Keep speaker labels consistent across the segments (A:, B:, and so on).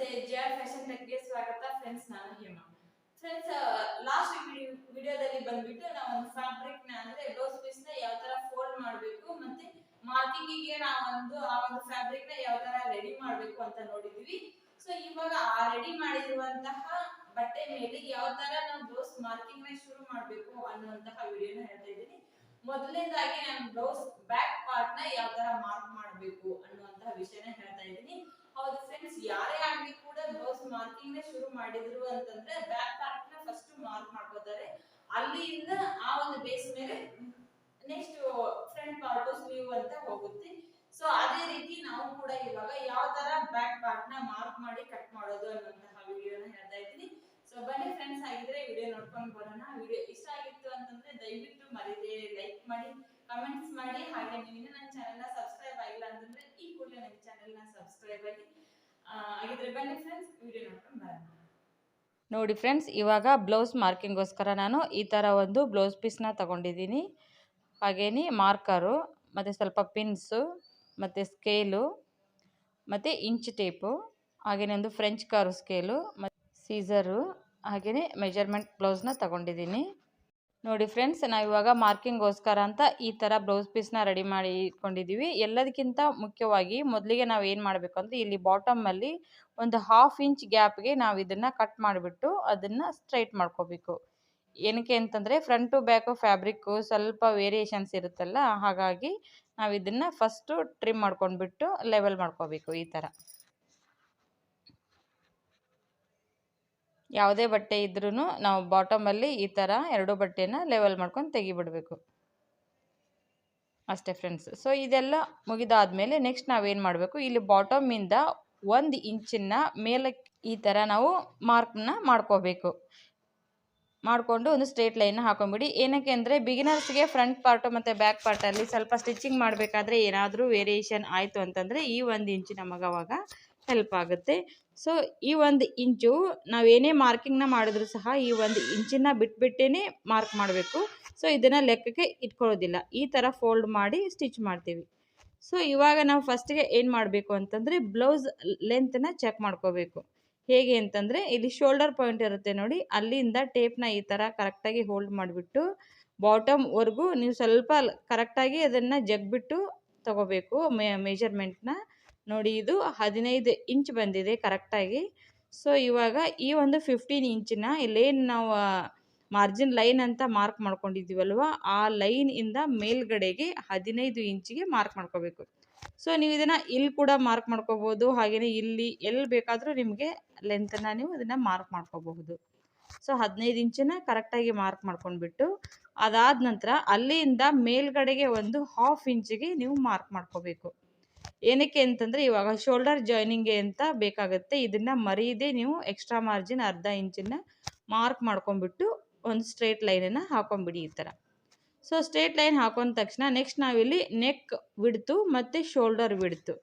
A: ನಮಸ್ತೆ JR fashion ಟೆಕ್ಗೆ ಸ್ವಾಗತ friends. ನಾನು ಹೇಮಾ. ಫ್ರೆಂಡ್ಸ್, ಲಾಸ್ಟ್ ವಿಡಿಯೋದಲ್ಲಿ ಬಂದ್ಬಿಟ್ಟು ನಾವು ಒಂದು ಫ್ಯಾಬ್ರಿಕ್ ನ ಅಂದ್ರೆ ಬ್ಲೌಸ್ ಪೀಸ್ ನ ಯಾವ ತರ ಫೋಲ್ಡ್ ಮಾಡಬೇಕು ಮತ್ತೆ ಮಾರ್ಕಿಂಗ್ ಗೆ ನಾವು ಆ ಒಂದು ಫ್ಯಾಬ್ರಿಕ್ ನ ಯಾವ ತರ ರೆಡಿ ಮಾಡಬೇಕು ಅಂತ ನೋಡಿದೀವಿ. ಸೊ ಇವಾಗ ಆ ರೆಡಿ ಮಾಡಿರುವಂತಹ ಬಟ್ಟೆ ಮೇಲೆ ಯಾವ ತರ ನಾವು ಬ್ಲೌಸ್ ಮಾರ್ಕಿಂಗ್ ನ ಶುರು ಮಾಡಬೇಕು ಅನ್ನುವಂತಹ ವಿಡಿಯೋನ ಹೇಳ್ತಾ ಇದ್ದೀನಿ. ಮೊದಲನೇದಾಗಿ ನಾನು ಬ್ಲೌಸ್ ಬ್ಯಾಕ್ ಪಾರ್ಟ್ ನ ಯಾವ ತರ ಮಾರ್ಕ್ ಮಾಡಬೇಕು ಅನ್ನುವಂತಹ ವಿಷಯನ ಹೇಳ್ತಾ ಇದ್ದೀನಿ. ಹೌದು ಫ್ರೆಂಡ್ಸ್, ಯಾರೇ ಆಗಲಿ ಕೂಡ ಬ್ಲೌಸ್ ಮಾರ್ಕಿಂಗ್ ನ ಶುರು ಮಾಡಿದ್ರು ಅಂತಂದ್ರೆ ಬ್ಯಾಕ್ ಪಾರ್ಟ್ ನ ಫಸ್ಟ್ ಮಾರ್ಕ್ ಮಾಡ್ಕೋತಾರೆ. ಅಲ್ಲಿಂದ ಆ ಒಂದು ಬೇಸ್ ಮೇಲೆ ನೆಕ್ಸ್ಟ್ ಫ್ರಂಟ್ ಪಾರ್ಟ್ ಸ್ಲೀವ್ ಅಂತ ಹೋಗುತ್ತೆ. ಸೊ ಅದೇ ರೀತಿ ನಾವು ಕೂಡ ಇವಾಗ ಯಾವ ತರ ಬ್ಯಾಕ್ ಪಾರ್ಟ್ ನ ಮಾರ್ಕ್ ಮಾಡಿ ಕಟ್ ಮಾಡೋದು ಅನ್ನುವಂತಹ ವಿಡಿಯೋನ ಹೇಳ್ತಾ ಇದ್ದೀನಿ. ಸೊ ಬನ್ನಿ ಫ್ರೆಂಡ್ಸ್, ಆಗಿದ್ರೆ ವಿಡಿಯೋ ನೋಡ್ಕೊಂಡು ಬರೋಣ. ವಿಡಿಯೋ ಇಷ್ಟ ಆಗಿತ್ತು ಅಂತಂದ್ರೆ ದಯವಿಟ್ಟು ಮರೀದೆ ಲೈಕ್ ಮಾಡಿ, ಕಮೆಂಟ್ಸ್ ಮಾಡಿ. ಹಾಗೆ ನೀವು ಇನ್ನೂ ನನ್ನ ಚಾನೆಲ್ ನ ಸಬ್ಸ್ಕ್ರೈಬ್ ಆಗಿಲ್ಲ ಅಂತಂದ್ರೆ ಈ ಕೂಡಲೇ ನನ್ನ ಚಾನೆಲ್ ನ ಸಬ್ಸ್ಕ್ರೈಬ್ ಆಗಿ. ಆಗಿದ್ರೆ ಬನ್ನಿ ಫ್ರೆಂಡ್ಸ್, ವಿಡಿಯೋ ನೋಡ್ಕೊಂಡು ಬರೋಣ.
B: ನೋಡಿ ಫ್ರೆಂಡ್ಸ್, ಇವಾಗ ಬ್ಲೌಸ್ ಮಾರ್ಕಿಂಗೋಸ್ಕರ ನಾನು ಈ ಥರ ಒಂದು ಬ್ಲೌಸ್ ಪೀಸ್ನ ತಗೊಂಡಿದ್ದೀನಿ. ಹಾಗೇನಿ ಮಾರ್ಕರು ಮತ್ತು ಸ್ವಲ್ಪ ಪಿನ್ಸು ಮತ್ತು ಸ್ಕೇಲು ಮತ್ತು ಇಂಚ್ ಟೇಪು, ಹಾಗೆಯೇ ಒಂದು ಫ್ರೆಂಚ್ ಕರ್ವ್ ಸ್ಕೇಲು ಮತ್ತು ಸೀಸರು, ಹಾಗೆಯೇ ಮೆಜರ್ಮೆಂಟ್ ಬ್ಲೌಸ್ನ ತಗೊಂಡಿದ್ದೀನಿ. ನೋಡಿ ಫ್ರೆಂಡ್ಸ್, ನಾವು ಇವಾಗ ಮಾರ್ಕಿಂಗೋಸ್ಕರ ಅಂತ ಈ ಥರ ಬ್ಲೌಸ್ ಪೀಸ್ನ ರೆಡಿ ಮಾಡಿ ಇಟ್ಕೊಂಡಿದ್ದೀವಿ. ಎಲ್ಲದಕ್ಕಿಂತ ಮುಖ್ಯವಾಗಿ ಮೊದಲಿಗೆ ನಾವು ಏನು ಮಾಡಬೇಕು ಅಂದರೆ ಇಲ್ಲಿ ಬಾಟಮಲ್ಲಿ ಒಂದು 1/2 ಇಂಚ್ ಗ್ಯಾಪ್ಗೆ ನಾವು ಇದನ್ನು ಕಟ್ ಮಾಡಿಬಿಟ್ಟು ಅದನ್ನು ಸ್ಟ್ರೈಟ್ ಮಾಡ್ಕೋಬೇಕು. ಏನಕ್ಕೆ ಅಂತಂದರೆ ಫ್ರಂಟು ಬ್ಯಾಕು ಫ್ಯಾಬ್ರಿಕ್ಕು ಸ್ವಲ್ಪ ವೇರಿಯೇಷನ್ಸ್ ಇರುತ್ತಲ್ಲ, ಹಾಗಾಗಿ ನಾವು ಇದನ್ನು ಫಸ್ಟು ಟ್ರಿಮ್ ಮಾಡ್ಕೊಂಡ್ಬಿಟ್ಟು ಲೆವೆಲ್ ಮಾಡ್ಕೋಬೇಕು. ಈ ಥರ ಯಾವುದೇ ಬಟ್ಟೆ ಇದ್ರೂ ನಾವು ಬಾಟಮಲ್ಲಿ ಈ ಥರ ಎರಡು ಬಟ್ಟೆನ ಲೆವೆಲ್ ಮಾಡ್ಕೊಂಡು ತೆಗಿಬಿಡಬೇಕು ಅಷ್ಟೇ ಫ್ರೆಂಡ್ಸ್. ಸೊ ಇದೆಲ್ಲ ಮುಗಿದಾದ್ಮೇಲೆ ನೆಕ್ಸ್ಟ್ ನಾವೇನು ಮಾಡಬೇಕು, ಇಲ್ಲಿ ಬಾಟಮಿಂದ 1 ಇಂಚನ್ನ ಮೇಲಕ್ಕೆ ಈ ಥರ ನಾವು ಮಾರ್ಕ್ನ ಮಾಡ್ಕೋಬೇಕು. ಮಾಡಿಕೊಂಡು ಒಂದು ಸ್ಟ್ರೇಟ್ ಲೈನ್ನ ಹಾಕೊಂಡ್ಬಿಡಿ. ಏನಕ್ಕೆ ಅಂದರೆ ಬಿಗಿನರ್ಸ್ಗೆ ಫ್ರಂಟ್ ಪಾರ್ಟು ಮತ್ತು ಬ್ಯಾಕ್ ಪಾರ್ಟಲ್ಲಿ ಸ್ವಲ್ಪ ಸ್ಟಿಚಿಂಗ್ ಮಾಡಬೇಕಾದ್ರೆ ಏನಾದರೂ ವೇರಿಯೇಷನ್ ಆಯಿತು ಅಂತಂದರೆ ಈ 1 ಇಂಚು ನಮಗೆ ಅವಾಗ ಹೆಲ್ಪ್ ಆಗುತ್ತೆ. ಸೊ ಈ 1 ಇಂಚು ನಾವೇನೇ ಮಾರ್ಕಿಂಗ್ನ ಮಾಡಿದ್ರೂ ಸಹ ಈ 1 ಇಂಚನ್ನ ಬಿಟ್ಬಿಟ್ಟೇ ಮಾರ್ಕ್ ಮಾಡಬೇಕು. ಸೊ ಇದನ್ನು ಲೆಕ್ಕಕ್ಕೆ ಇಟ್ಕೊಳ್ಳೋದಿಲ್ಲ, ಈ ಥರ ಫೋಲ್ಡ್ ಮಾಡಿ ಸ್ಟಿಚ್ ಮಾಡ್ತೀವಿ. ಸೊ ಇವಾಗ ನಾವು ಫಸ್ಟಿಗೆ ಏನು ಮಾಡಬೇಕು ಅಂತಂದರೆ ಬ್ಲೌಸ್ ಲೆಂತ್ನ ಚೆಕ್ ಮಾಡ್ಕೋಬೇಕು. ಹೇಗೆ ಅಂತಂದರೆ ಇಲ್ಲಿ ಶೋಲ್ಡರ್ ಪಾಯಿಂಟ್ ಇರುತ್ತೆ ನೋಡಿ, ಅಲ್ಲಿಂದ ಟೇಪ್ನ ಈ ಥರ ಕರೆಕ್ಟಾಗಿ ಹೋಲ್ಡ್ ಮಾಡಿಬಿಟ್ಟು ಬಾಟಮ್ವರೆಗೂ ನೀವು ಸ್ವಲ್ಪ ಕರೆಕ್ಟಾಗಿ ಅದನ್ನು ಜಗ್ಬಿಟ್ಟು ತಗೋಬೇಕು ಮೆಜರ್ಮೆಂಟ್ನ. ನೋಡಿ ಇದು 15 ಇಂಚ್ ಬಂದಿದೆ ಕರೆಕ್ಟಾಗಿ. ಸೊ ಇವಾಗ ಈ ಒಂದು 15 ಇಂಚನ್ನ ಇಲ್ಲೇನು ನಾವು ಮಾರ್ಜಿನ್ ಲೈನ್ ಅಂತ ಮಾರ್ಕ್ ಮಾಡ್ಕೊಂಡಿದ್ದೀವಲ್ವ, ಆ ಲೈನಿಂದ ಮೇಲ್ಗಡೆಗೆ 15 ಇಂಚಿಗೆ ಮಾರ್ಕ್ ಮಾಡ್ಕೋಬೇಕು. ಸೊ ನೀವು ಇದನ್ನು ಇಲ್ಲಿ ಕೂಡ ಮಾರ್ಕ್ ಮಾಡ್ಕೋಬೋದು, ಹಾಗೆಯೇ ಇಲ್ಲಿ ಎಲ್ಲಿ ಬೇಕಾದರೂ ನಿಮಗೆ ಲೆಂತನ್ನು ನೀವು ಇದನ್ನು ಮಾರ್ಕ್ ಮಾಡ್ಕೋಬಹುದು. ಸೊ 15 ಇಂಚನ್ನ ಕರೆಕ್ಟಾಗಿ ಮಾರ್ಕ್ ಮಾಡ್ಕೊಂಡ್ಬಿಟ್ಟು ಅದಾದ ನಂತರ ಅಲ್ಲಿಂದ ಮೇಲ್ಗಡೆಗೆ ಒಂದು 1/2 ಇಂಚಿಗೆ ನೀವು ಮಾರ್ಕ್ ಮಾಡ್ಕೋಬೇಕು. ಏನಕ್ಕೆ ಅಂತಂದರೆ ಇವಾಗ ಶೋಲ್ಡರ್ ಜಾಯ್ನಿಂಗ್ಗೆ ಅಂತ ಬೇಕಾಗುತ್ತೆ. ಇದನ್ನು ಮರೀದೆ ನೀವು ಎಕ್ಸ್ಟ್ರಾ ಮಾರ್ಜಿನ್ 1/2 ಇಂಚನ್ನ ಮಾರ್ಕ್ ಮಾಡ್ಕೊಂಡ್ಬಿಟ್ಟು ಒಂದು ಸ್ಟ್ರೇಟ್ ಲೈನನ್ನು ಹಾಕೊಂಡ್ಬಿಡಿ ಈ ಥರ. ಸೊ ಸ್ಟ್ರೇಟ್ ಲೈನ್ ಹಾಕೊಂಡ ತಕ್ಷಣ ನೆಕ್ಸ್ಟ್ ನಾವಿಲ್ಲಿ ನೆಕ್ ವಿಡ್ತು ಮತ್ತು ಶೋಲ್ಡರ್ ವಿಡ್ತು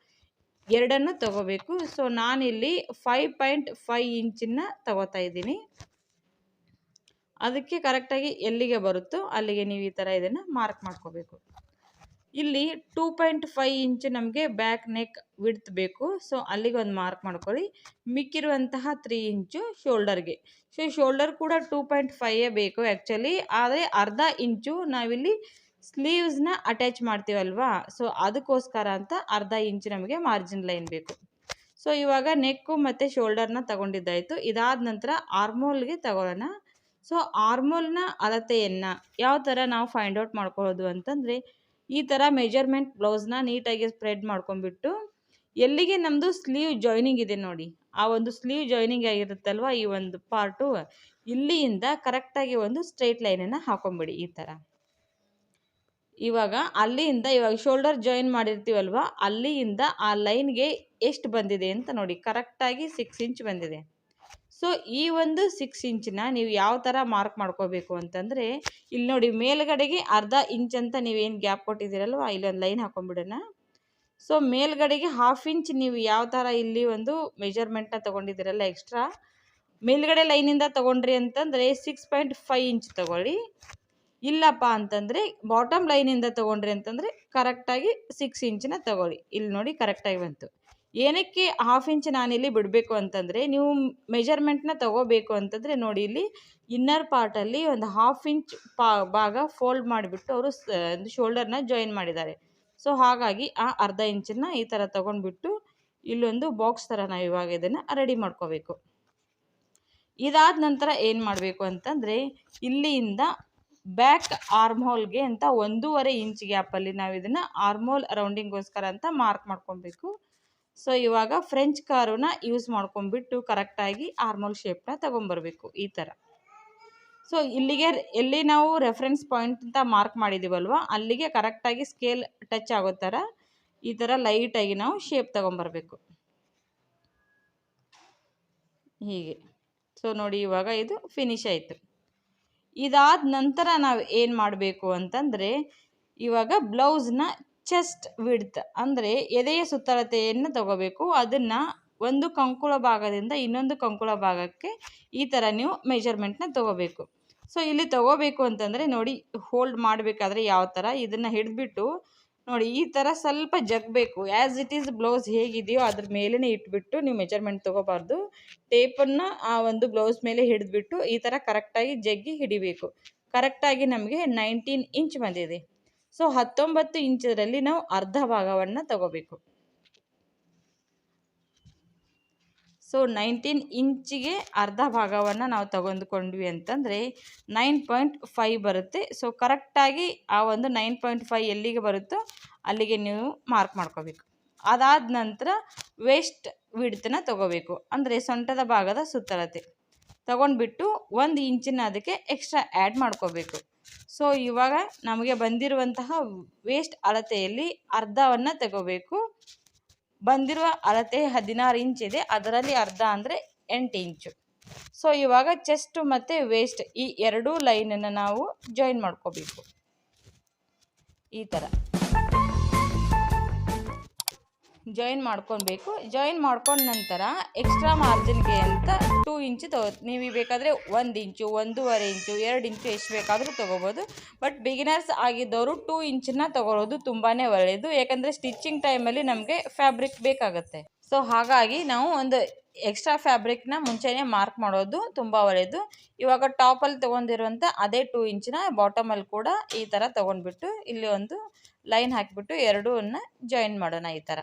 B: ಎರಡನ್ನು ತಗೋಬೇಕು. ಸೊ ನಾನಿಲ್ಲಿ 5.5 ಇಂಚನ್ನ ತಗೋತಾ ಇದ್ದೀನಿ. ಅದಕ್ಕೆ ಕರೆಕ್ಟಾಗಿ ಎಲ್ಲಿಗೆ ಬರುತ್ತೋ ಅಲ್ಲಿಗೆ ನೀವು ಈ ಥರ ಇದನ್ನು ಮಾರ್ಕ್ ಮಾಡ್ಕೋಬೇಕು. ಇಲ್ಲಿ 2.5 ಇಂಚು ನಮಗೆ ಬ್ಯಾಕ್ ನೆಕ್ ವಿಡ್ತ್ ಬೇಕು. ಸೊ ಅಲ್ಲಿಗೆ ಒಂದು ಮಾರ್ಕ್ ಮಾಡ್ಕೊಳ್ಳಿ. ಮಿಕ್ಕಿರುವಂತಹ 3 ಇಂಚು ಶೋಲ್ಡರ್ಗೆ. ಸೊ ಶೋಲ್ಡರ್ ಕೂಡ 2.5 ಬೇಕು ಆ್ಯಕ್ಚುಲಿ, ಆದರೆ 1/2 ಇಂಚು ನಾವಿಲ್ಲಿ ಸ್ಲೀವ್ಸ್ನ ಅಟ್ಯಾಚ್ ಮಾಡ್ತೀವಲ್ವಾ, ಸೊ ಅದಕ್ಕೋಸ್ಕರ ಅಂತ 1/2 ಇಂಚು ನಮಗೆ ಮಾರ್ಜಿನ್ ಲೈನ್ ಬೇಕು. ಸೊ ಇವಾಗ ನೆಕ್ಕು ಮತ್ತು ಶೋಲ್ಡರ್ನ ತಗೊಂಡಿದ್ದಾಯಿತು. ಇದಾದ ನಂತರ ಆರ್ಮೋಲ್ಗೆ ತಗೊಳ್ಳೋಣ. ಸೊ ಆರ್ಮೋಲ್ನ ಅಳತೆಯನ್ನು ಯಾವ ಥರ ನಾವು ಫೈಂಡ್ ಔಟ್ ಮಾಡ್ಕೊಳ್ಳೋದು ಅಂತಂದರೆ ಈ ಥರ ಮೆಜರ್ಮೆಂಟ್ ಬ್ಲೌಸ್ನ ನೀಟಾಗಿ ಸ್ಪ್ರೆಡ್ ಮಾಡ್ಕೊಂಡ್ಬಿಟ್ಟು ಎಲ್ಲಿಗೆ ನಮ್ಮದು ಸ್ಲೀವ್ ಜಾಯ್ನಿಂಗ್ ಇದೆ ನೋಡಿ, ಆ ಒಂದು ಸ್ಲೀವ್ ಜಾಯ್ನಿಂಗ್ ಆಗಿರುತ್ತಲ್ವ ಈ ಒಂದು ಪಾರ್ಟು, ಇಲ್ಲಿಂದ ಕರೆಕ್ಟಾಗಿ ಒಂದು ಸ್ಟ್ರೈಟ್ ಲೈನನ್ನು ಹಾಕೊಂಬಿಡಿ ಈ ಥರ. ಇವಾಗ ಅಲ್ಲಿಂದ ಇವಾಗ ಶೋಲ್ಡರ್ ಜಾಯಿನ್ ಮಾಡಿರ್ತೀವಲ್ವ, ಅಲ್ಲಿಂದ ಆ ಲೈನ್ಗೆ ಎಷ್ಟು ಬಂದಿದೆ ಅಂತ ನೋಡಿ, ಕರೆಕ್ಟಾಗಿ 6 ಇಂಚ್ ಬಂದಿದೆ. ಸೊ ಈ ಒಂದು 6 ಇಂಚನ್ನ ನೀವು ಯಾವ ಥರ ಮಾರ್ಕ್ ಮಾಡ್ಕೋಬೇಕು ಅಂತಂದರೆ ಇಲ್ಲಿ ನೋಡಿ ಮೇಲ್ಗಡೆಗೆ 1/2 ಇಂಚ್ ಅಂತ ನೀವೇನು ಗ್ಯಾಪ್ ಕೊಟ್ಟಿದ್ದೀರಲ್ವ, ಇಲ್ಲೊಂದು ಲೈನ್ ಹಾಕೊಂಡ್ಬಿಡೋಣ. ಸೊ ಮೇಲ್ಗಡೆಗೆ 1/2 ಇಂಚ್ ನೀವು ಯಾವ ಥರ ಇಲ್ಲಿ ಒಂದು ಮೆಜರ್ಮೆಂಟ್ನ ತೊಗೊಂಡಿದ್ದೀರಲ್ಲ ಎಕ್ಸ್ಟ್ರಾ, ಮೇಲ್ಗಡೆ ಲೈನಿಂದ ತೊಗೊಂಡ್ರಿ ಅಂತಂದರೆ 6.5 ಇಂಚ್ ತೊಗೊಳ್ಳಿ. ಇಲ್ಲಪ್ಪ ಅಂತಂದರೆ ಬಾಟಮ್ ಲೈನಿಂದ ತೊಗೊಂಡ್ರಿ ಅಂತಂದರೆ ಕರೆಕ್ಟಾಗಿ 6 ಇಂಚನ್ನ ತೊಗೊಳ್ಳಿ. ಇಲ್ಲಿ ನೋಡಿ ಕರೆಕ್ಟಾಗಿ ಬಂತು. ಏನಕ್ಕೆ ಹಾಫ್ ಇಂಚ್ ನಾನಿಲ್ಲಿ ಬಿಡಬೇಕು ಅಂತಂದರೆ, ನೀವು ಮೆಜರ್ಮೆಂಟ್ನ ತಗೋಬೇಕು ಅಂತಂದರೆ ನೋಡಿ, ಇಲ್ಲಿ ಇನ್ನರ್ ಪಾರ್ಟಲ್ಲಿ ಒಂದು ಹಾಫ್ ಇಂಚ್ ಭಾಗ ಫೋಲ್ಡ್ ಮಾಡಿಬಿಟ್ಟು ಅವರು ಶೋಲ್ಡರ್ನ ಜಾಯಿನ್ ಮಾಡಿದ್ದಾರೆ. ಸೊ ಹಾಗಾಗಿ ಆ ಅರ್ಧ ಇಂಚನ್ನು ಈ ಥರ ತೊಗೊಂಡ್ಬಿಟ್ಟು ಇಲ್ಲೊಂದು ಬಾಕ್ಸ್ ಥರ ನಾವು ಇವಾಗ ಇದನ್ನು ರೆಡಿ ಮಾಡ್ಕೋಬೇಕು. ಇದಾದ ನಂತರ ಏನು ಮಾಡಬೇಕು ಅಂತಂದರೆ, ಇಲ್ಲಿಂದ ಬ್ಯಾಕ್ ಆರ್ಮ್ ಹೋಲ್ಗೆ ಅಂತ 1.5 ಇಂಚ್ ಗ್ಯಾಪಲ್ಲಿ ನಾವು ಇದನ್ನು ಆರ್ಮ್ ಹೋಲ್ ರೌಂಡಿಂಗ್ಗೋಸ್ಕರ ಅಂತ ಮಾರ್ಕ್ ಮಾಡ್ಕೊಬೇಕು. ಸೊ ಇವಾಗ ಫ್ರೆಂಚ್ ಕರ್ವ್ನ ಯೂಸ್ ಮಾಡ್ಕೊಂಡ್ಬಿಟ್ಟು ಕರೆಕ್ಟಾಗಿ ಆರ್ಮ್ ಹೋಲ್ ಶೇಪ್ನ ತೊಗೊಂಬರ್ಬೇಕು ಈ ಥರ. ಸೊ ಇಲ್ಲಿಗೆ ಎಲ್ಲಿ ನಾವು ರೆಫರೆನ್ಸ್ ಪಾಯಿಂಟ್ ಅಂತ ಮಾರ್ಕ್ ಮಾಡಿದ್ದೀವಲ್ವ, ಅಲ್ಲಿಗೆ ಕರೆಕ್ಟಾಗಿ ಸ್ಕೇಲ್ ಟಚ್ ಆಗೋ ಥರ ಈ ಥರ ಲೈಟಾಗಿ ನಾವು ಶೇಪ್ ತೊಗೊಂಬರ್ಬೇಕು ಹೀಗೆ. ಸೊ ನೋಡಿ, ಇವಾಗ ಇದು ಫಿನಿಶ್ ಆಯಿತು. ಇದಾದ ನಂತರ ನಾವು ಏನು ಮಾಡಬೇಕು ಅಂತಂದರೆ, ಇವಾಗ ಬ್ಲೌಸ್ನ ಚೆಸ್ಟ್ ವಿಡ್ತ್ ಅಂದರೆ ಎದೆಯ ಸುತ್ತಳತೆಯನ್ನು ತಗೋಬೇಕು. ಅದನ್ನು ಒಂದು ಕಂಕುಳ ಭಾಗದಿಂದ ಇನ್ನೊಂದು ಕಂಕುಳ ಭಾಗಕ್ಕೆ ಈ ಥರ ನೀವು ಮೆಜರ್ಮೆಂಟ್ನ ತಗೋಬೇಕು. ಸೊ ಇಲ್ಲಿ ತಗೋಬೇಕು ಅಂತಂದರೆ ನೋಡಿ, ಹೋಲ್ಡ್ ಮಾಡಬೇಕಾದ್ರೆ ಯಾವ ಥರ ಇದನ್ನು ಹಿಡಿದ್ಬಿಟ್ಟು ನೋಡಿ ಈ ಥರ ಸ್ವಲ್ಪ ಜಗ್ಬೇಕು. ಆ್ಯಸ್ ಇಟ್ ಈಸ್ ಬ್ಲೌಸ್ ಹೇಗಿದೆಯೋ ಅದ್ರ ಮೇಲೇ ಇಟ್ಬಿಟ್ಟು ನೀವು ಮೆಜರ್ಮೆಂಟ್ ತೊಗೋಬಾರ್ದು. ಟೇಪನ್ನು ಆ ಒಂದು ಬ್ಲೌಸ್ ಮೇಲೆ ಹಿಡಿದ್ಬಿಟ್ಟು ಈ ಥರ ಕರೆಕ್ಟಾಗಿ ಜಗ್ಗಿ ಹಿಡಿಬೇಕು. ಕರೆಕ್ಟಾಗಿ ನಮಗೆ 19 ಇಂಚ್ ಬಂದಿದೆ. ಸೊ 19 ಇಂಚರಲ್ಲಿ ನಾವು ಅರ್ಧ ಭಾಗವನ್ನು ತಗೋಬೇಕು. ಸೊ 19 ಇಂಚಿಗೆ ಅರ್ಧ ಭಾಗವನ್ನು ನಾವು ತಗೊಂಡ್ಕೊಂಡ್ವಿ ಅಂತಂದರೆ 9.5 ಬರುತ್ತೆ. ಸೊ ಕರೆಕ್ಟಾಗಿ ಆ ಒಂದು 9.5 ಎಲ್ಲಿಗೆ ಬರುತ್ತೋ ಅಲ್ಲಿಗೆ ನೀವು ಮಾರ್ಕ್ ಮಾಡ್ಕೋಬೇಕು. ಅದಾದ ನಂತರ ವೇಸ್ಟ್ ವಿಡ್ತನ್ನ ತಗೋಬೇಕು, ಅಂದರೆ ಸೊಂಟದ ಭಾಗದ ಸುತ್ತಳತೆ ತಗೊಂಡ್ಬಿಟ್ಟು 1 ಇಂಚಿನ ಅದಕ್ಕೆ ಎಕ್ಸ್ಟ್ರಾ ಆ್ಯಡ್ ಮಾಡ್ಕೋಬೇಕು. ಸೊ ಇವಾಗ ನಮಗೆ ಬಂದಿರುವಂತಹ ವೇಸ್ಟ್ ಅಳತೆಯಲ್ಲಿ ಅರ್ಧವನ್ನು ತಗೋಬೇಕು. ಬಂದಿರುವ ಅಳತೆ 16 ಇಂಚ್ ಇದೆ, ಅದರಲ್ಲಿ ಅರ್ಧ ಅಂದರೆ 8 ಇಂಚು. ಸೊ ಇವಾಗ ಚೆಸ್ಟ್ ಮತ್ತು ವೇಸ್ಟ್ ಈ ಎರಡೂ ಲೈನನ್ನು ನಾವು ಜಾಯಿನ್ ಮಾಡ್ಕೋಬೇಕು ಈ ಥರ ಜಾಯಿನ್ ಮಾಡ್ಕೊಬೇಕು. ಜಾಯಿನ್ ಮಾಡ್ಕೊಂಡ ನಂತರ ಎಕ್ಸ್ಟ್ರಾ ಮಾರ್ಜಿನ್ಗೆ ಅಂತ 2 ಇಂಚ್ ನೀವು ಬೇಕಾದರೆ 1 ಇಂಚು, 1.5 ಇಂಚು, 2 ಇಂಚು ಎಷ್ಟು ಬೇಕಾದರೂ ತೊಗೋಬೋದು. ಬಟ್ ಬಿಗಿನರ್ಸ್ ಆಗಿದ್ದವರು 2 ಇಂಚನ್ನ ತೊಗೊಳ್ಳೋದು ತುಂಬಾ ಒಳ್ಳೆಯದು, ಯಾಕಂದರೆ ಸ್ಟಿಚಿಂಗ್ ಟೈಮಲ್ಲಿ ನಮಗೆ ಫ್ಯಾಬ್ರಿಕ್ ಬೇಕಾಗುತ್ತೆ. ಸೊ ಹಾಗಾಗಿ ನಾವು ಒಂದು ಎಕ್ಸ್ಟ್ರಾ ಫ್ಯಾಬ್ರಿಕ್ನ ಮುಂಚೆನೇ ಮಾರ್ಕ್ ಮಾಡೋದು ತುಂಬ ಒಳ್ಳೆಯದು. ಇವಾಗ ಟಾಪಲ್ಲಿ ತೊಗೊಂಡಿರುವಂಥ ಅದೇ 2 ಇಂಚಿನ ಬಾಟಮಲ್ಲಿ ಕೂಡ ಈ ಥರ ತೊಗೊಂಡ್ಬಿಟ್ಟು ಇಲ್ಲಿ ಒಂದು ಲೈನ್ ಹಾಕಿಬಿಟ್ಟು ಎರಡೂನ್ನ ಜಾಯಿನ್ ಮಾಡೋಣ ಈ ಥರ.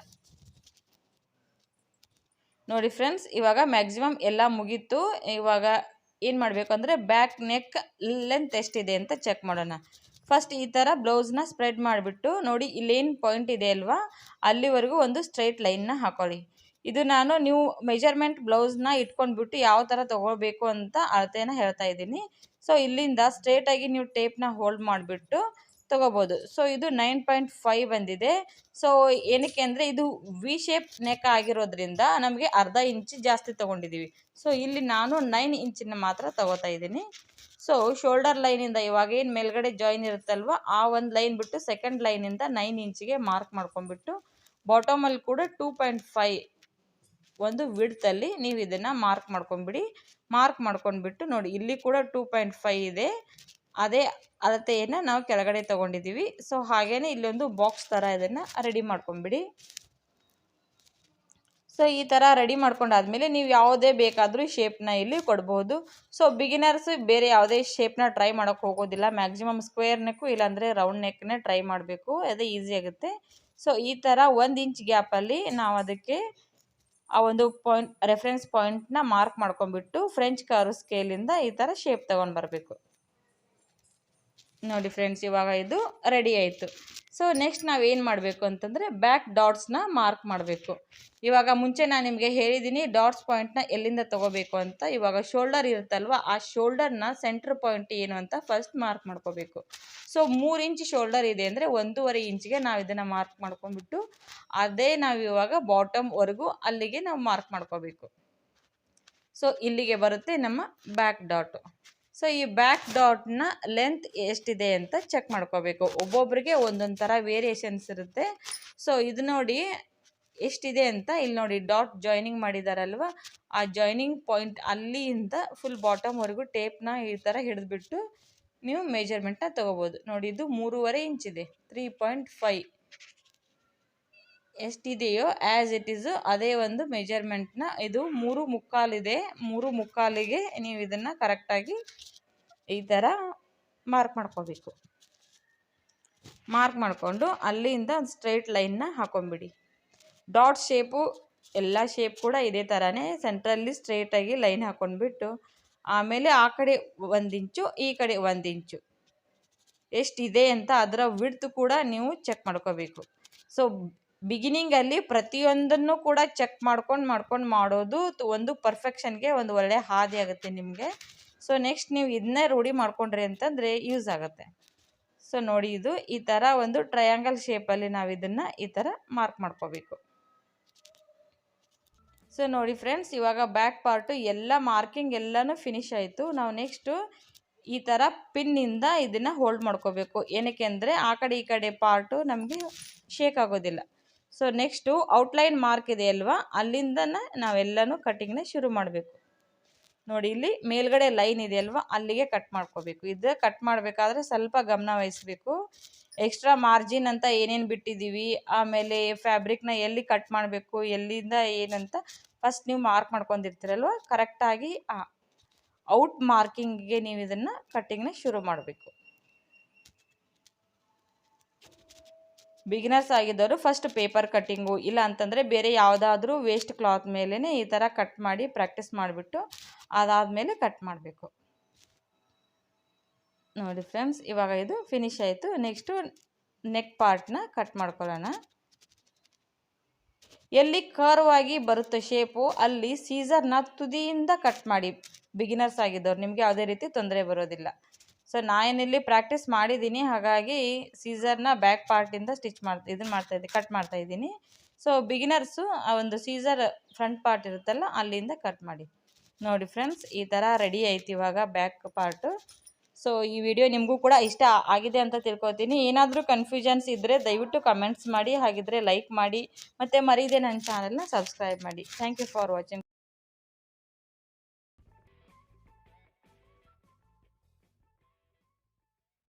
B: ನೋಡಿ ಫ್ರೆಂಡ್ಸ್, ಇವಾಗ ಮ್ಯಾಕ್ಸಿಮಮ್ ಎಲ್ಲ ಮುಗೀತು. ಇವಾಗ ಏನು ಮಾಡಬೇಕು ಅಂದರೆ ಬ್ಯಾಕ್ ನೆಕ್ ಲೆಂತ್ ಎಷ್ಟಿದೆ ಅಂತ ಚೆಕ್ ಮಾಡೋಣ. ಫಸ್ಟ್ ಈ ಥರ ಬ್ಲೌಸ್ನ ಸ್ಪ್ರೆಡ್ ಮಾಡಿಬಿಟ್ಟು ನೋಡಿ, ಇಲ್ಲೇನು ಪಾಯಿಂಟ್ ಇದೆ ಅಲ್ವಾ, ಅಲ್ಲಿವರೆಗೂ ಒಂದು ಸ್ಟ್ರೈಟ್ ಲೈನ್ನ ಹಾಕೊಳ್ಳಿ. ಇದು ನೀವು ಮೆಜರ್ಮೆಂಟ್ ಬ್ಲೌಸ್ನ ಇಟ್ಕೊಂಡ್ಬಿಟ್ಟು ಯಾವ ಥರ ತೊಗೊಳ್ಬೇಕು ಅಂತ ಅಳತೆನ ಹೇಳ್ತಾ ಇದ್ದೀನಿ. ಸೊ ಇಲ್ಲಿಂದ ಸ್ಟ್ರೇಟಾಗಿ ನೀವು ಟೇಪ್ನ ಹೋಲ್ಡ್ ಮಾಡಿಬಿಟ್ಟು ತೊಗೋಬೋದು. ಸೊ ಇದು 9.5 ಬಂದಿದೆ. ಸೊ ಏನಕ್ಕೆ ಅಂದರೆ ಇದು ವಿ ಶೇಪ್ ನೆಕ್ ಆಗಿರೋದ್ರಿಂದ ನಮಗೆ ಅರ್ಧ ಇಂಚ್ ಜಾಸ್ತಿ ತೊಗೊಂಡಿದ್ದೀವಿ. ಸೊ ಇಲ್ಲಿ ನಾನು 9 ಇಂಚನ್ನ ಮಾತ್ರ ತೊಗೋತಾ ಇದ್ದೀನಿ. ಸೊ ಶೋಲ್ಡರ್ ಲೈನಿಂದ ಇವಾಗ ಏನು ಮೇಲ್ಗಡೆ ಜಾಯಿನ್ ಇರುತ್ತಲ್ವ, ಆ ಒಂದು ಲೈನ್ ಬಿಟ್ಟು ಸೆಕೆಂಡ್ ಲೈನಿಂದ 9 ಇಂಚಿಗೆ ಮಾರ್ಕ್ ಮಾಡ್ಕೊಂಡ್ಬಿಟ್ಟು ಬಾಟಮಲ್ಲಿ ಕೂಡ 2.5 ಒಂದು ವಿಡ್ತಲ್ಲಿ ನೀವು ಇದನ್ನು ಮಾರ್ಕ್ ಮಾಡ್ಕೊಂಬಿಡಿ. ಮಾರ್ಕ್ ಮಾಡ್ಕೊಂಡ್ಬಿಟ್ಟು ನೋಡಿ, ಇಲ್ಲಿ ಕೂಡ 2.5 ಇದೆ, ಅದೇ ಅಳತೆಯನ್ನು ನಾವು ಕೆಳಗಡೆ ತೊಗೊಂಡಿದ್ದೀವಿ. ಸೊ ಹಾಗೇ ಇಲ್ಲೊಂದು ಬಾಕ್ಸ್ ಥರ ಇದನ್ನು ರೆಡಿ ಮಾಡ್ಕೊಂಬಿಡಿ. ಸೊ ಈ ಥರ ರೆಡಿ ಮಾಡ್ಕೊಂಡಾದ್ಮೇಲೆ ನೀವು ಯಾವುದೇ ಬೇಕಾದರೂ ಶೇಪ್ನ ಇಲ್ಲಿ ಕೊಡ್ಬೋದು. ಸೊ ಬಿಗಿನರ್ಸ್ ಬೇರೆ ಯಾವುದೇ ಶೇಪ್ನ ಟ್ರೈ ಮಾಡೋಕ್ಕೆ ಹೋಗೋದಿಲ್ಲ, ಮ್ಯಾಕ್ಸಿಮಮ್ ಸ್ಕ್ವೇರ್ ನೆಕ್ಕು ಇಲ್ಲಾಂದರೆ ರೌಂಡ್ ನೆಕ್ನೇ ಟ್ರೈ ಮಾಡಬೇಕು, ಅದೇ ಈಸಿ ಆಗುತ್ತೆ. ಸೊ ಈ ಥರ 1 ಇಂಚ್ ಗ್ಯಾಪಲ್ಲಿ ನಾವು ಅದಕ್ಕೆ ಆ ಒಂದು ರೆಫರೆನ್ಸ್ ಪಾಯಿಂಟ್ನ ಮಾರ್ಕ್ ಮಾಡ್ಕೊಂಡ್ಬಿಟ್ಟು ಫ್ರೆಂಚ್ ಕರ್ವ್ ಸ್ಕೇಲಿಂದ ಈ ಥರ ಶೇಪ್ ತೊಗೊಂಡು ಬರಬೇಕು. ನೋಡಿ ಫ್ರೆಂಡ್ಸ್, ಇವಾಗ ಇದು ರೆಡಿ ಆಯಿತು. ಸೊ ನೆಕ್ಸ್ಟ್ ನಾವೇನು ಮಾಡಬೇಕು ಅಂತಂದರೆ ಬ್ಯಾಕ್ ಡಾಟ್ಸ್ನ ಮಾರ್ಕ್ ಮಾಡಬೇಕು. ಇವಾಗ ಮುಂಚೆ ನಾನು ನಿಮಗೆ ಹೇಳಿದ್ದೀನಿ ಡಾಟ್ಸ್ ಪಾಯಿಂಟ್ನ ಎಲ್ಲಿಂದ ತೊಗೋಬೇಕು ಅಂತ. ಇವಾಗ ಶೋಲ್ಡರ್ ಇರುತ್ತಲ್ವ, ಆ ಶೋಲ್ಡರ್ನ ಸೆಂಟ್ರ್ ಪಾಯಿಂಟ್ ಏನು ಅಂತ ಫಸ್ಟ್ ಮಾರ್ಕ್ ಮಾಡ್ಕೋಬೇಕು. ಸೊ 3 ಇಂಚ್ ಶೋಲ್ಡರ್ ಇದೆ ಅಂದರೆ 1.5 ಇಂಚಿಗೆ ನಾವು ಇದನ್ನು ಮಾರ್ಕ್ ಮಾಡ್ಕೊಂಡ್ಬಿಟ್ಟು ಅದೇ ನಾವು ಇವಾಗ ಬಾಟಮ್ವರೆಗೂ ಅಲ್ಲಿಗೆ ನಾವು ಮಾರ್ಕ್ ಮಾಡ್ಕೋಬೇಕು. ಸೊ ಇಲ್ಲಿಗೆ ಬರುತ್ತೆ ನಮ್ಮ ಬ್ಯಾಕ್ ಡಾಟು. ಸೊ ಈ ಬ್ಯಾಕ್ ಡಾಟ್ನ ಲೆಂತ್ ಎಷ್ಟಿದೆ ಅಂತ ಚೆಕ್ ಮಾಡ್ಕೋಬೇಕು. ಒಬ್ಬೊಬ್ಬರಿಗೆ ಒಂದೊಂದು ಥರ ವೇರಿಯೇಷನ್ಸ್ ಇರುತ್ತೆ. ಸೊ ಇದು ನೋಡಿ ಎಷ್ಟಿದೆ ಅಂತ, ಇಲ್ಲಿ ನೋಡಿ ಡಾಟ್ ಜಾಯ್ನಿಂಗ್ ಮಾಡಿದಾರಲ್ವ, ಆ ಜಾಯ್ನಿಂಗ್ ಪಾಯಿಂಟ್ ಅಲ್ಲಿಂದ ಫುಲ್ ಬಾಟಮ್ವರೆಗೂ ಟೇಪ್ನ ಈ ಥರ ಹಿಡಿದ್ಬಿಟ್ಟು ನೀವು ಮೆಜರ್ಮೆಂಟ್ನ ತೊಗೋಬೋದು. ನೋಡಿ ಇದು 3.5 ಇಂಚಿದೆ, 3.5 ಎಷ್ಟಿದೆಯೋ ಆ್ಯಸ್ ಇಟ್ ಈಸು ಅದೇ ಒಂದು ಮೆಜರ್ಮೆಂಟ್ನ ಇದು 3/4 ಇದೆ. 3/4ಗೆ ನೀವು ಇದನ್ನು ಕರೆಕ್ಟಾಗಿ ಈ ಥರ ಮಾರ್ಕ್ ಮಾಡ್ಕೋಬೇಕು. ಮಾರ್ಕ್ ಮಾಡಿಕೊಂಡು ಅಲ್ಲಿಂದ ಒಂದು ಸ್ಟ್ರೈಟ್ ಲೈನ್ನ ಹಾಕೊಂಬಿಡಿ. ಡಾಟ್ ಶೇಪು ಎಲ್ಲ ಶೇಪ್ ಕೂಡ ಇದೇ ಥರನೇ ಸೆಂಟ್ರಲ್ಲಿ ಸ್ಟ್ರೈಟಾಗಿ ಲೈನ್ ಹಾಕ್ಕೊಂಡ್ಬಿಟ್ಟು ಆಮೇಲೆ ಆ ಕಡೆ 1 ಇಂಚು ಈ ಕಡೆ 1 ಇಂಚು ಎಷ್ಟಿದೆ ಅಂತ ಅದರ ವಿಡ್ತ್ ಕೂಡ ನೀವು ಚೆಕ್ ಮಾಡ್ಕೋಬೇಕು. ಸೊ ಬಿಗಿನಿಂಗಲ್ಲಿ ಪ್ರತಿಯೊಂದನ್ನು ಕೂಡ ಚೆಕ್ ಮಾಡ್ಕೊಂಡು ಮಾಡೋದು ಒಂದು ಪರ್ಫೆಕ್ಷನ್ಗೆ ಒಂದು ಒಳ್ಳೆಯ ಹಾದಿ ಆಗುತ್ತೆ ನಿಮಗೆ. ಸೊ ನೆಕ್ಸ್ಟ್ ನೀವು ಇದನ್ನೇ ರೂಢಿ ಮಾಡ್ಕೊಂಡ್ರಿ ಅಂತಂದರೆ ಯೂಸ್ ಆಗುತ್ತೆ. ಸೊ ನೋಡಿ, ಇದು ಈ ಥರ ಒಂದು ಟ್ರಯಾಂಗಲ್ ಶೇಪಲ್ಲಿ ನಾವು ಇದನ್ನು ಈ ಥರ ಮಾರ್ಕ್ ಮಾಡ್ಕೋಬೇಕು. ಸೊ ನೋಡಿ ಫ್ರೆಂಡ್ಸ್, ಇವಾಗ ಬ್ಯಾಕ್ ಪಾರ್ಟು ಎಲ್ಲ ಮಾರ್ಕಿಂಗ್ ಎಲ್ಲನೂ ಫಿನಿಶ್ ಆಯಿತು. ನಾವು ನೆಕ್ಸ್ಟು ಈ ಥರ ಪಿನ್ನಿಂದ ಇದನ್ನು ಹೋಲ್ಡ್ ಮಾಡ್ಕೋಬೇಕು. ಏನಕ್ಕೆ ಅಂದರೆ ಆ ಕಡೆ ಈ ಕಡೆ ಪಾರ್ಟು ನಮಗೆ ಶೇಕ್ ಆಗೋದಿಲ್ಲ. ಸೊ ನೆಕ್ಸ್ಟು ಔಟ್ಲೈನ್ ಮಾರ್ಕ್ ಇದೆ ಅಲ್ವಾ, ಅಲ್ಲಿಂದನೇ ನಾವೆಲ್ಲನೂ ಕಟ್ಟಿಂಗ್ನ ಶುರು ಮಾಡಬೇಕು. ನೋಡಿ, ಇಲ್ಲಿ ಮೇಲ್ಗಡೆ ಲೈನ್ ಇದೆ ಅಲ್ವಾ, ಅಲ್ಲಿಗೆ ಕಟ್ ಮಾಡ್ಕೋಬೇಕು. ಇದು ಕಟ್ ಮಾಡಬೇಕಾದ್ರೆ ಸ್ವಲ್ಪ ಗಮನ ವಹಿಸಬೇಕು. ಎಕ್ಸ್ಟ್ರಾ ಮಾರ್ಜಿನ್ ಅಂತ ಏನೇನು ಬಿಟ್ಟಿದ್ದೀವಿ, ಆಮೇಲೆ ಫ್ಯಾಬ್ರಿಕ್ನ ಎಲ್ಲಿ ಕಟ್ ಮಾಡಬೇಕು, ಎಲ್ಲಿಂದ ಏನಂತ ಫಸ್ಟ್ ನೀವು ಮಾರ್ಕ್ ಮಾಡ್ಕೊಂಡಿರ್ತೀರಲ್ವ, ಕರೆಕ್ಟಾಗಿ ಔಟ್ ಮಾರ್ಕಿಂಗ್ಗೆ ನೀವು ಇದನ್ನು ಕಟ್ಟಿಂಗ್ನ ಶುರು ಮಾಡಬೇಕು. ಬಿಗಿನರ್ಸ್ ಆಗಿದ್ದವರು ಫಸ್ಟ್ ಪೇಪರ್ ಕಟ್ಟಿಂಗು ಇಲ್ಲ ಅಂತಂದರೆ ಬೇರೆ ಯಾವುದಾದ್ರೂ ವೇಸ್ಟ್ ಕ್ಲಾತ್ ಮೇಲೇ ಈ ಥರ ಕಟ್ ಮಾಡಿ ಪ್ರಾಕ್ಟೀಸ್ ಮಾಡಿಬಿಟ್ಟು ಅದಾದಮೇಲೆ ಕಟ್ ಮಾಡಬೇಕು. ನೋಡಿ ಫ್ರೆಂಡ್ಸ್, ಇವಾಗ ಇದು ಫಿನಿಶ್ ಆಯಿತು. ನೆಕ್ಸ್ಟು ನೆಕ್ ಪಾರ್ಟ್ನ ಕಟ್ ಮಾಡ್ಕೊಳ್ಳೋಣ. ಎಲ್ಲಿ ಕರ್ವ್ ಆಗಿ ಬರುತ್ತೆ ಶೇಪು ಅಲ್ಲಿ ಸೀಸರ್ನ ತುದಿಯಿಂದ ಕಟ್ ಮಾಡಿ. ಬಿಗಿನರ್ಸ್ ಆಗಿದ್ದವ್ರು ನಿಮಗೆ ಯಾವುದೇ ರೀತಿ ತೊಂದರೆ ಬರೋದಿಲ್ಲ. ಸೊ ನಾನಿಲ್ಲಿ ಪ್ರಾಕ್ಟೀಸ್ ಮಾಡಿದ್ದೀನಿ, ಹಾಗಾಗಿ ಸೀಸರ್ನ ಬ್ಯಾಕ್ ಪಾರ್ಟಿಂದ ಕಟ್ ಮಾಡ್ತಾಯಿದ್ದೀನಿ. ಸೊ ಬಿಗಿನರ್ಸು ಆ ಒಂದು ಸೀಸರ್ ಫ್ರಂಟ್ ಪಾರ್ಟ್ ಇರುತ್ತಲ್ಲ ಅಲ್ಲಿಂದ ಕಟ್ ಮಾಡಿ. ನೋಡಿ ಫ್ರೆಂಡ್ಸ್, ಈ ಥರ ರೆಡಿ ಆಯ್ತು ಇವಾಗ ಬ್ಯಾಕ್ ಪಾರ್ಟು. ಸೊ ಈ ವಿಡಿಯೋ ನಿಮಗೂ ಕೂಡ ಇಷ್ಟ ಆಗಿದೆ ಅಂತ ತಿಳ್ಕೊತೀನಿ. ಏನಾದರೂ ಕನ್ಫ್ಯೂಷನ್ಸ್ ಇದ್ದರೆ ದಯವಿಟ್ಟು ಕಮೆಂಟ್ಸ್ ಮಾಡಿ, ಹಾಗಿದ್ದರೆ ಲೈಕ್ ಮಾಡಿ, ಮತ್ತು ಮರೀದೆ ನನ್ನ ಚಾನಲ್ನ ಸಬ್ಸ್ಕ್ರೈಬ್ ಮಾಡಿ. Thank you for watching.